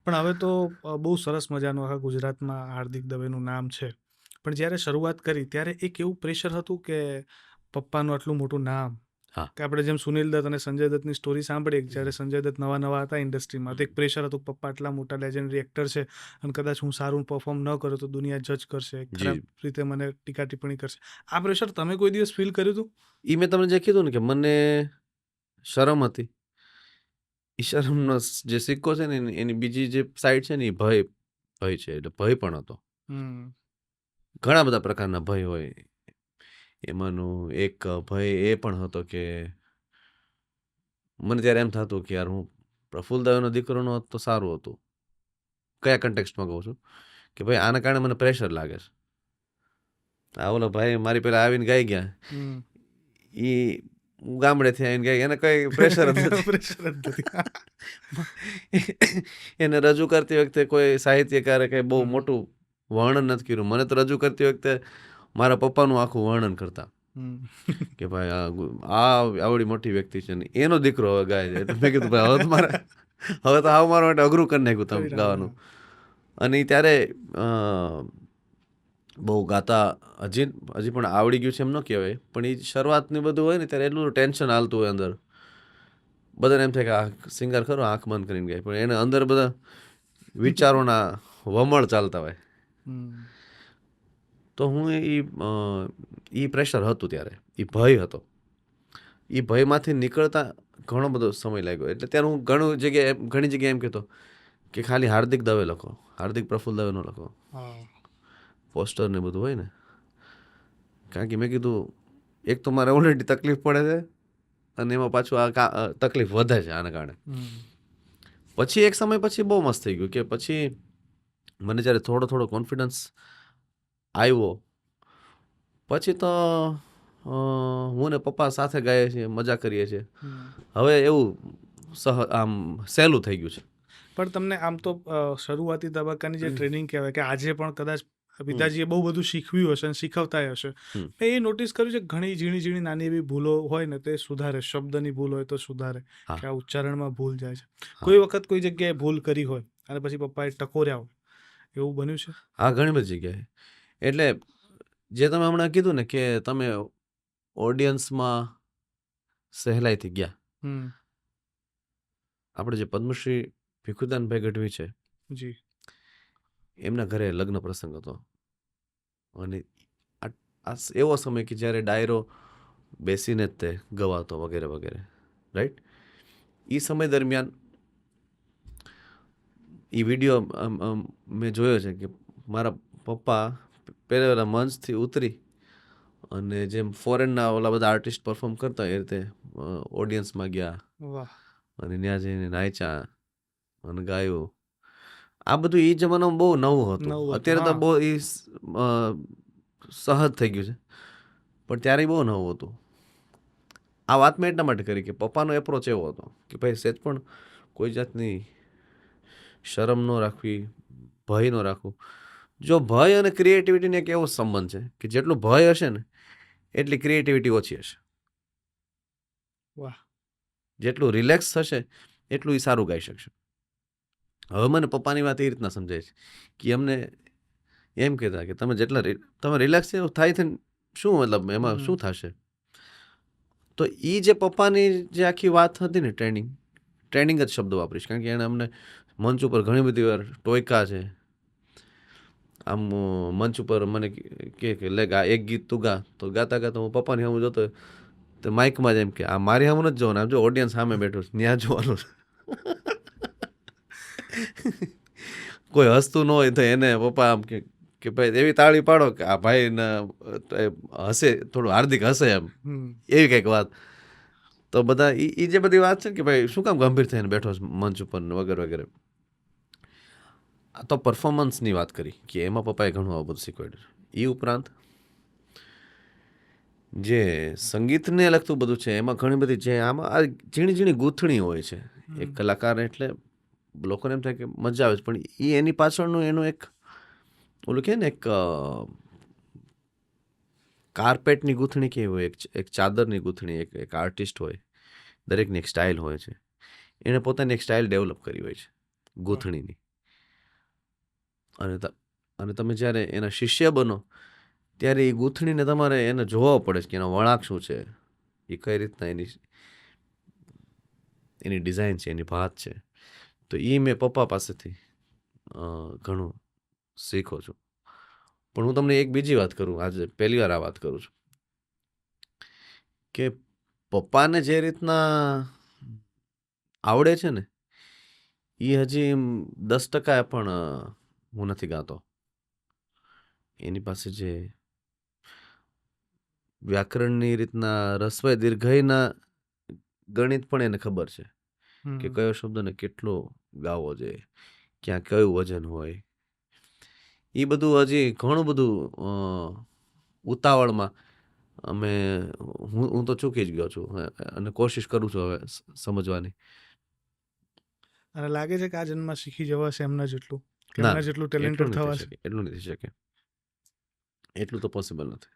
પણ હવે તો બહુ સરસ મજાનું આખા ગુજરાતમાં હાર્દિક દવેનું નામ છે. પણ જ્યારે શરૂઆત કરી ત્યારે એક એવું પ્રેશર હતું કે પપ્પાનું આટલું મોટું નામ, હા. કે આપણે જેમ સુનિલ દત્ત અને સંજય દત્તની સ્ટોરી સાંભળીએ કે જ્યારે હમ, સંજય દત્ત નવા નવા હતા ઇન્ડસ્ટ્રીમાં, તો એક પ્રેશર હતું કે પપ્પા આટલા મોટા લેજેન્ડરી એક્ટર છે અને કદાચ હું સારું પરફોર્મ ન કરું તો દુનિયા જજ કરશે, ખરાબ જી. રીતે મને ટીકા ટિપ્પણી કરશે. આ પ્રેશર તમે કોઈ દિવસ ફીલ કર્યું હતું? ઈ મેં તમને જે કીધું ને કે મને શરમ હતી. ઈ શરમનો જે સિક્કો છે ને એની બીજી જે સાઈડ છે ને એ ભય છે. એટલે ભય પણ હતો. હમ. ઘણા બધા પ્રકારના ભય હોય. એમાંનું એક ભય એ પણ હતો કે મને ત્યારે એમ થતું કે યાર હું પ્રફુલ્લ દવેનો દીકરો ન હોત તો સારું હતું. કયા કન્ટેક્સ્ટમાં કહું છું કે ભાઈ આના કારણે મને પ્રેશર લાગે છે. આ ઓલો ભાઈ મારી પેલા આવીને ગાઈ ગયા. હમ. ઈ ગામડેથી આવીને ગાઈ એને કઈ પ્રેશર જ નથી. પ્રેશર જ નથી. એને રજૂ કરતી વખતે કોઈ સાહિત્યકારે કઈ બહુ હમ. મોટું વર્ણન નથી કર્યું. મને તો રજૂ કરતી વખતે મારા પપ્પાનું આખું વર્ણન કરતા હમ. કે ભાઈ આવડી મોટી વ્યક્તિ છે ને એનો દીકરો હવે ગાય છે. એટલે મેં કીધું ભાઈ હવે તો મારા માટે અઘરું કરી નાખ્યું તમે કરી ગાવાનું. નાખ્યું. અને ઈ ત્યારે બહુ ગાતા હજી પણ આવડી ગયું છે એમ ન કહેવાય, પણ એ શરૂઆતની બધું હોય ને ત્યારે એટલું ટેન્શન હાલતું હોય અંદર. બધાને એમ થાય કે આ સિંગર ખરો આંખ બંધ કરીને ગાય, પણ એને અંદર બધા વિચારોના વમળ ચાલતા હોય. હમ. તો હું એ પ્રેશર હતું ત્યારે, એ ભય હતો. એ ભયમાંથી નીકળતા ઘણો બધો સમય લાગ્યો. એટલે ત્યારે હું ઘણી જગ્યાએ એમ કહેતો કે ખાલી હાર્દિક દવે લખો, હાર્દિક પ્રફુલ્લ દવે ન લખો. હા. પોસ્ટર ને બધું હોય ને, કારણ કે મેં કીધું એક તો મારે ઓલરેડી તકલીફ પડે છે અને એમાં પાછું આ તકલીફ વધે છે આના કારણે. હમ. પછી એક સમય પછી બહુ મસ્ત થઈ ગયું કે પછી મને જ્યારે થોડો કોન્ફિડન્સ આવ્યો પછી તો હું ને પપ્પા સાથે ગાઈએ છીએ, મજા કરીએ છીએ. હમ. હવે એવું આમ સહેલું થઈ ગયું છે. પણ તમને આમ તો શરૂઆતી તબક્કાની જે ટ્રેનિંગ કહેવાય કે આજે પણ કદાચ હમ, પિતાજીએ બહુ બધું શીખવ્યું હશે અને શીખવતાય હશે. હમ, મેં એ નોટિસ કર્યું છે ઘણી ઝીણી ઝીણી નાની એવી ભૂલો હોય ને તે સુધારે, શબ્દની ભૂલ હોય તો સુધારે, હા, કે આ ઉચ્ચારણમાં ભૂલ જાય છે. હા, કોઈ વખત કોઈ જગ્યાએ ભૂલ કરી હોય અને પછી પપ્પાએ ટકોર્યા હોય, એવું બન્યું છે? હા, ઘણી બધી જગ્યાએ. એટલે જે તમે હમણાં કીધું ને કે તમે ઓડિયન્સમાં સહેલાઈથી ગયા. હમ. આપણે જે પદ્મશ્રી ભીખુદાનભાઈ ગઢવી છે, જી. એમના ઘરે લગ્ન પ્રસંગ હતો અને આ એવો સમય કે જ્યારે ડાયરો બેસીને જ તે ગવાતો વગેરે વગેરે, રાઈટ. એ સમય દરમિયાન એ વિડીયો મેં જોયો છે કે મારા પપ્પા પહેલા મંચથી ઉતરી અને જેમ ફોરેનના ઓલા બધા આર્ટિસ્ટ પરફોર્મ કરતા હોય એ રીતે ઓડિયન્સમાં ગયા વાહ. અને ત્યાં જઈને નાચ્યા અને ગાયું. આ બધું એ જમાનામાં બહુ નવું હતું. નવું હતું. અત્યારે તો હા. બહુ સહજ થઈ ગયું છે, પણ ત્યારે બહુ નવું હતું. આ વાત મેં એટલા માટે કરી કે પપ્પાનો એપ્રોચ એવો હતો કે ભાઈ સેજ પણ કોઈ જાતની શરમ ન રાખવી, ભય ન રાખવું. જો ભય અને ક્રિએટિવિટીને એક એવો સંબંધ છે કે જેટલું ભય હશે ને એટલી ક્રિએટિવિટી ઓછી હશે. વાહ. જેટલું રિલેક્સ થશે એટલું એ સારું ગાઈ શકશે. હવે મને પપ્પાની વાત એ રીતના સમજાય છે કે અમને એમ કહેતા કે તમે રિલેક્સ થાય છે શું મતલબ એમાં હમ. શું થશે. તો એ જે પપ્પાની જે આખી વાત હતી ને ટ્રેનિંગ જ શબ્દ વાપરીશ, કારણ કે એણે અમને મંચ ઉપર ઘણી બધી વાર ટોયકા છે. આમ મંચ ઉપર મને કે લે ગા એક ગીત તું ગા, તો ગાતા ગાતા હું પપ્પાની સામે જોતો તો માઇકમાં જ એમ કે આ મારી સામે નથી જોવાનું, આમ જો ઓડિયન્સ સામે બેઠું છે ત્યાં જોવાનું. કોઈ હસતું ન હોય તો એને પપ્પા આમ કે ભાઈ એવી તાળી પાડો કે આ ભાઈ હસે, થોડું હાર્દિક હસે એમ, હમ. એવી કંઈક વાત. તો બધા એ જે બધી વાત છે કે ભાઈ શું કામ ગંભીર થઈને બેઠો છે મંચ ઉપર ને વગેરે વગેરે. આ તો પરફોર્મન્સની વાત કરી કે એમાં પપ્પાએ ઘણું આવું બધું શીખવાડ્યું. એ ઉપરાંત જે સંગીતને લગતું બધું છે એમાં ઘણી બધી જે આમાં આ ઝીણી ઝીણી ગૂંથણી હોય છે. એક કલાકાર એટલે લોકોને એમ થાય કે મજા આવે છે, પણ એની પાછળનું એનું એક ઓલું કહે ને એક કાર્પેટની ગૂંથણી કેવી હોય, એક ચાદરની ગૂંથણી, એક આર્ટિસ્ટ હોય, દરેકની એક સ્ટાઇલ હોય છે. એણે પોતાની એક સ્ટાઇલ ડેવલપ કરી હોય છે વાહ. ગૂંથણીની. અને અને તમે જ્યારે એના શિષ્ય બનો ત્યારે એ ગૂંથણીને તમારે એને જોવા પડે છે કે એનો વળાંક શું છે, એ કઈ રીતના એની ડિઝાઇન છે, એની ભાત છે. તો એ મેં પપ્પા પાસેથી ઘણું શીખો છું. પણ હું તમને એક બીજી વાત કરું, આજે પહેલી વાર આ વાત કરું છું કે પપ્પાને જે રીતના આવડે છે ને એ હજી 10% પણ હું નથી ગાતો. એની પાસે જે વ્યાકરણની રીતના રસ્વય દીર્ઘયના ગણિત પણ એને ખબર છે કે હમ. કયો શબ્દને કેટલો ગાવો જોઈએ, ક્યાં કયું વજન હોય. એ બધું હજી ઘણું બધું ઉતાવળમાં અમે હું તો ચૂકી જ ગયો છું અને કોશિશ કરું છું હવે સમજવાની. અને લાગે છે કે આ જન્મમાં શીખી જવાશે એમના જેટલું, કે ના એમના ના જેટલું એટલું ટેલેન્ટેડ નથી થઈ થવાશે. શકે, એટલું નથી થઈ શકે, એટલું તો પોસિબલ નથી.